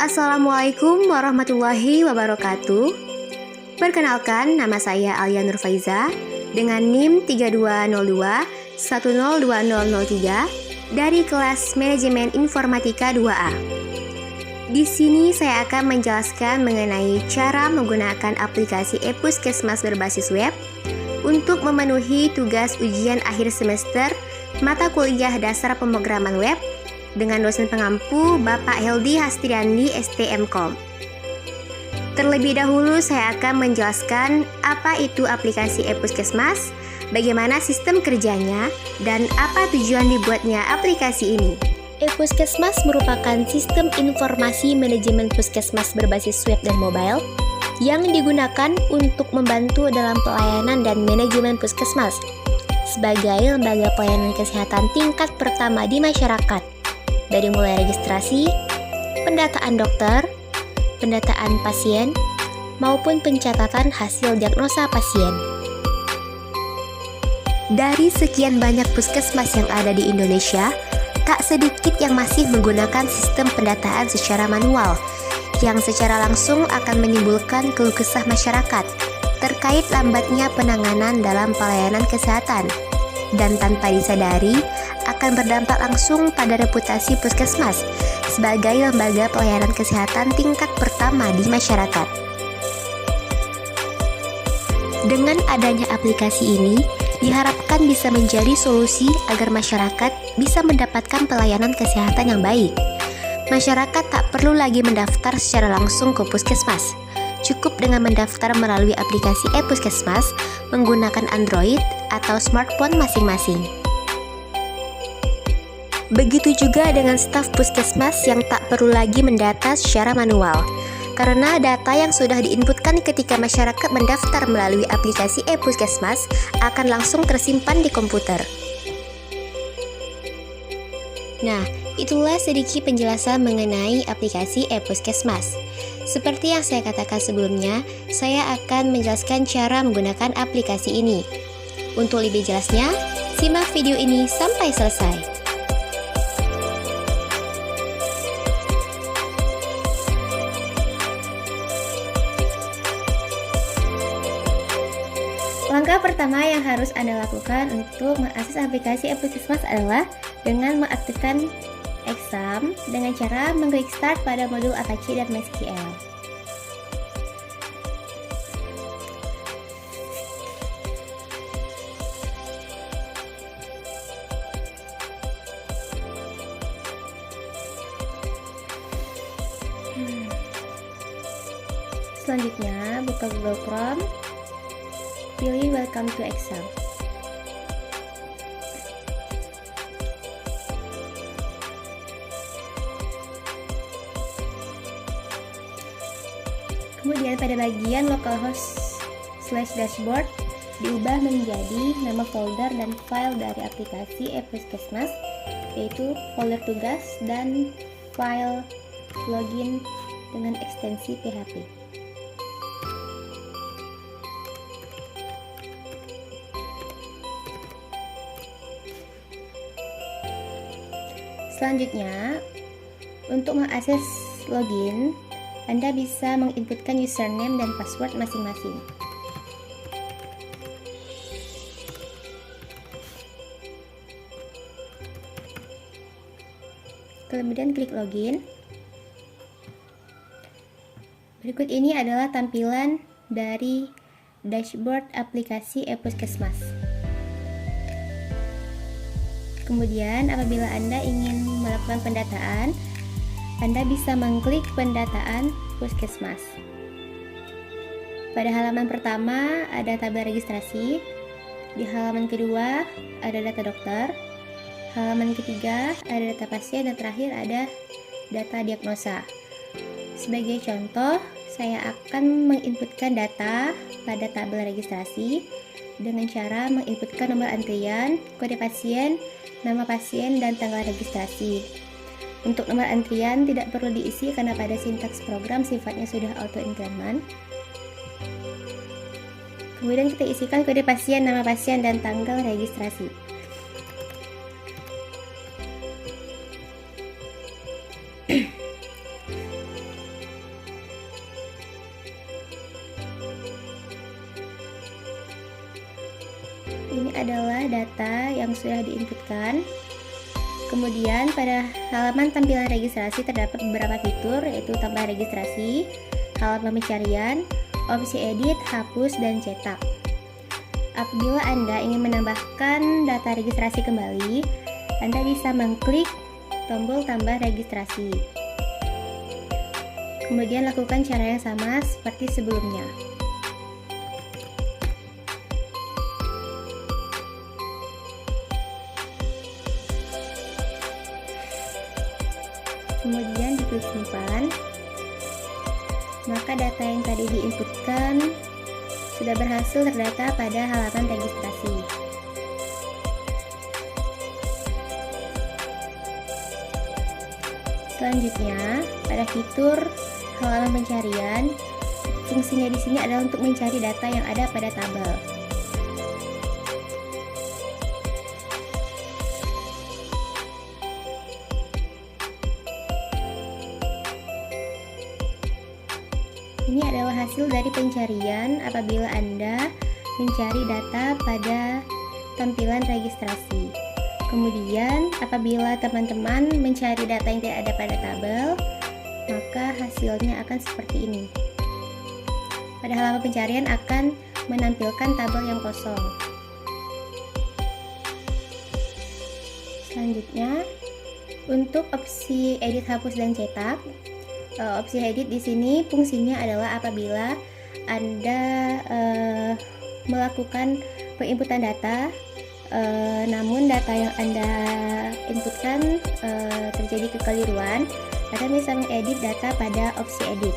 Assalamualaikum warahmatullahi wabarakatuh. Perkenalkan, nama saya Alia Nurfaiza dengan NIM 3202102003 dari kelas Manajemen Informatika 2A. Di sini saya akan menjelaskan mengenai cara menggunakan aplikasi ePuskesmas berbasis web untuk memenuhi tugas ujian akhir semester mata kuliah dasar pemrograman web dengan dosen pengampu Bapak Heldi Hastriandi STMkom. Terlebih dahulu saya akan menjelaskan apa itu aplikasi ePuskesmas, bagaimana sistem kerjanya, dan apa tujuan dibuatnya aplikasi ini. ePuskesmas merupakan sistem informasi manajemen puskesmas berbasis web dan mobile yang digunakan untuk membantu dalam pelayanan dan manajemen puskesmas sebagai lembaga pelayanan kesehatan tingkat pertama di masyarakat, dari mulai registrasi, pendataan dokter, pendataan pasien, maupun pencatatan hasil diagnosa pasien. Dari sekian banyak puskesmas yang ada di Indonesia, tak sedikit yang masih menggunakan sistem pendataan secara manual, yang secara langsung akan menimbulkan keluh kesah masyarakat terkait lambatnya penanganan dalam pelayanan kesehatan, dan tanpa disadari akan berdampak langsung pada reputasi puskesmas sebagai lembaga pelayanan kesehatan tingkat pertama di masyarakat. Dengan adanya aplikasi ini, diharapkan bisa menjadi solusi agar masyarakat bisa mendapatkan pelayanan kesehatan yang baik. Masyarakat tak perlu lagi mendaftar secara langsung ke puskesmas. Cukup dengan mendaftar melalui aplikasi ePuskesmas menggunakan Android atau smartphone masing-masing. Begitu juga dengan staf puskesmas yang tak perlu lagi mendata secara manual, karena data yang sudah diinputkan ketika masyarakat mendaftar melalui aplikasi ePuskesmas akan langsung tersimpan di komputer. Nah, itulah sedikit penjelasan mengenai aplikasi ePuskesmas. Seperti yang saya katakan sebelumnya, saya akan menjelaskan cara menggunakan aplikasi ini. Untuk lebih jelasnya, simak video ini sampai selesai. Langkah pertama yang harus Anda lakukan untuk mengakses aplikasi ePuskesmas adalah dengan mengaktifkan exam dengan cara mengklik start pada modul Apache dan MySQL. Selanjutnya, buka Google Chrome. Pilih Welcome to Excel. Kemudian pada bagian localhost/dashboard diubah menjadi nama folder dan file dari aplikasi ePuskesmas, yaitu folder tugas dan file login dengan ekstensi PHP. Selanjutnya, untuk mengakses login, Anda bisa menginputkan username dan password masing-masing. Kemudian klik login. Berikut ini adalah tampilan dari dashboard aplikasi ePuskesmas. Kemudian apabila Anda ingin melakukan pendataan, Anda bisa mengklik pendataan puskesmas. Pada halaman pertama ada tabel registrasi, di halaman kedua ada data dokter, halaman ketiga ada data pasien, dan terakhir ada data diagnosa. Sebagai contoh, saya akan menginputkan data pada tabel registrasi dengan cara menginputkan nomor antrian, kode pasien, nama pasien, dan tanggal registrasi. Untuk nomor antrian tidak perlu diisi karena pada sintaks program sifatnya sudah auto increment. Kemudian kita isikan kode pasien, nama pasien, dan tanggal registrasi. data yang sudah diinputkan. Kemudian pada halaman tampilan registrasi terdapat beberapa fitur, yaitu tambah registrasi, halaman pencarian, opsi edit, hapus, dan cetak. Apabila Anda ingin menambahkan data registrasi kembali, Anda bisa mengklik tombol tambah registrasi. Kemudian lakukan cara yang sama seperti sebelumnya. Kemudian diklik simpan, maka data yang tadi diinputkan sudah berhasil terdata pada halaman registrasi. Selanjutnya, pada fitur halaman pencarian, fungsinya di sini adalah untuk mencari data yang ada pada tabel. Ini adalah hasil dari pencarian apabila Anda mencari data pada tampilan registrasi. Kemudian, apabila teman-teman mencari data yang tidak ada pada tabel, maka hasilnya akan seperti ini. Pada halaman pencarian akan menampilkan tabel yang kosong. Selanjutnya, untuk opsi edit, hapus, dan cetak, opsi edit di sini fungsinya adalah apabila Anda melakukan penginputan data, namun data yang Anda inputkan terjadi kekeliruan, Anda bisa mengedit data pada opsi edit.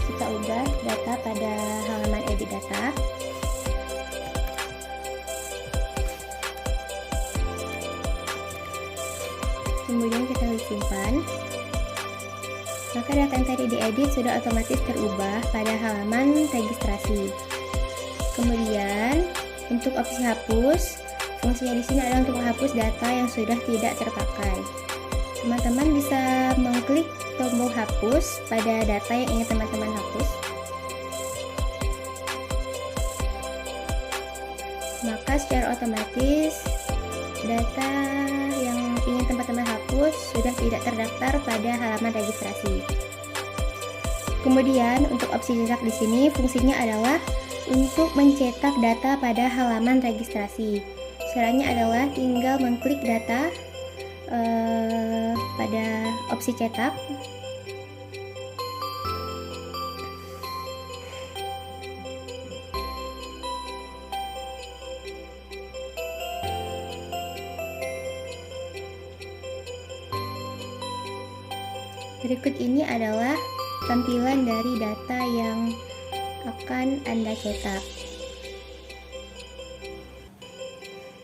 Kita ubah data pada halaman edit data. Kemudian kita simpan, maka data yang tadi diedit sudah otomatis terubah pada halaman registrasi. Kemudian untuk opsi hapus, fungsinya di sini adalah untuk menghapus data yang sudah tidak terpakai. Teman-teman bisa mengklik tombol hapus pada data yang ingin teman-teman hapus. Maka secara otomatis data yang ingin teman-teman hapus sudah tidak terdaftar pada halaman registrasi. Kemudian untuk opsi cetak di sini fungsinya adalah untuk mencetak data pada halaman registrasi. Caranya adalah tinggal mengklik data pada opsi cetak. Berikut ini adalah tampilan dari data yang akan Anda cetak.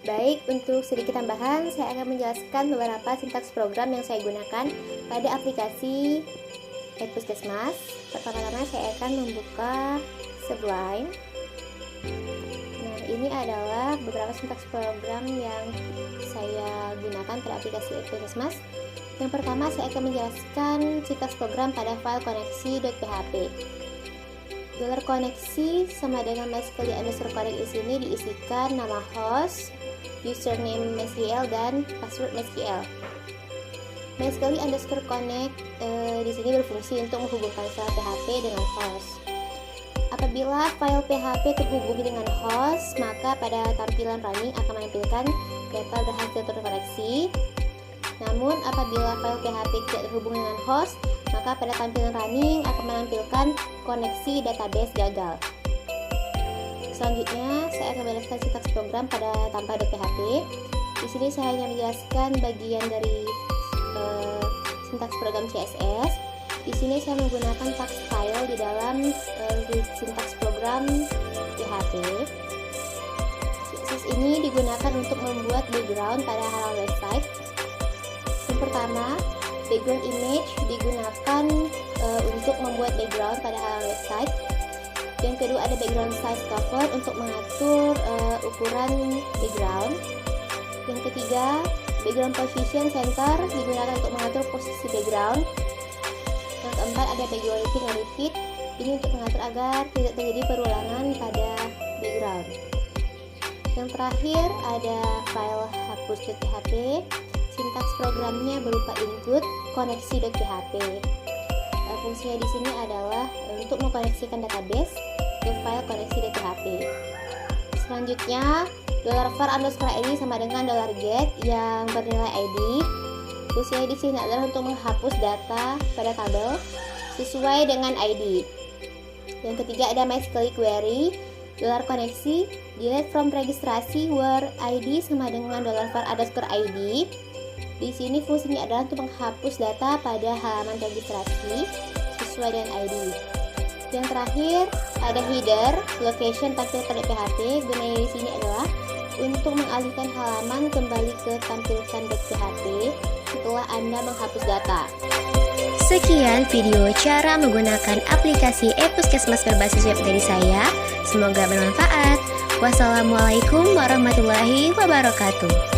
Baik, untuk sedikit tambahan, saya akan menjelaskan beberapa sintaks program yang saya gunakan pada aplikasi ePuskesmas. Pertama-tama saya akan membuka Sublime. Nah, ini adalah beberapa sintaks program yang saya gunakan pada aplikasi ePuskesmas. Yang pertama, saya akan menjelaskan sintaks program pada file koneksi.php. $koneksi sama dengan MySQL_connect di sini diisikan nama host, username MySQL, dan password MySQL. MySQL_connect di sini berfungsi untuk menghubungkan file PHP dengan host. Apabila file PHP terhubung dengan host, maka pada tampilan running akan menampilkan data berhasil terkoneksi. Namun apabila file PHP tidak terhubung dengan host, maka pada tampilan running akan menampilkan koneksi database gagal. Selanjutnya, saya akan menjelaskan sintaks program pada tanpa.php. Di sini saya hanya menjelaskan bagian dari sintaks program CSS. Di sini saya menggunakan tag style di dalam sintaks program PHP. CSS ini digunakan untuk membuat background pada halaman website. Yang pertama, background image digunakan untuk membuat background pada halaman website. Yang kedua, ada background size cover untuk mengatur ukuran background. Yang ketiga, background position center digunakan untuk mengatur posisi background. Yang keempat, ada background repeat and repeat. Ini untuk mengatur agar tidak terjadi perulangan pada background. Yang terakhir ada file hapus.php. Sintaks programnya berupa include koneksi.php. Fungsinya di sini adalah untuk mengkoneksikan database ke file koneksi.php. Selanjutnya, $var_id sama dengan $get yang bernilai ID. Fungsinya di sini adalah untuk menghapus data pada tabel sesuai dengan ID. Yang ketiga ada MySQL query, $koneksi, delete from registrasi where ID sama dengan $var_id. Di sini fungsinya adalah untuk menghapus data pada halaman registrasi sesuai dengan ID. Yang terakhir ada header, location tampilkan.php. Gunanya di sini adalah untuk mengalihkan halaman kembali ke tampilkan.php setelah Anda menghapus data. Sekian video cara menggunakan aplikasi ePuskesmas berbasis web dari saya. Semoga bermanfaat. Wassalamualaikum warahmatullahi wabarakatuh.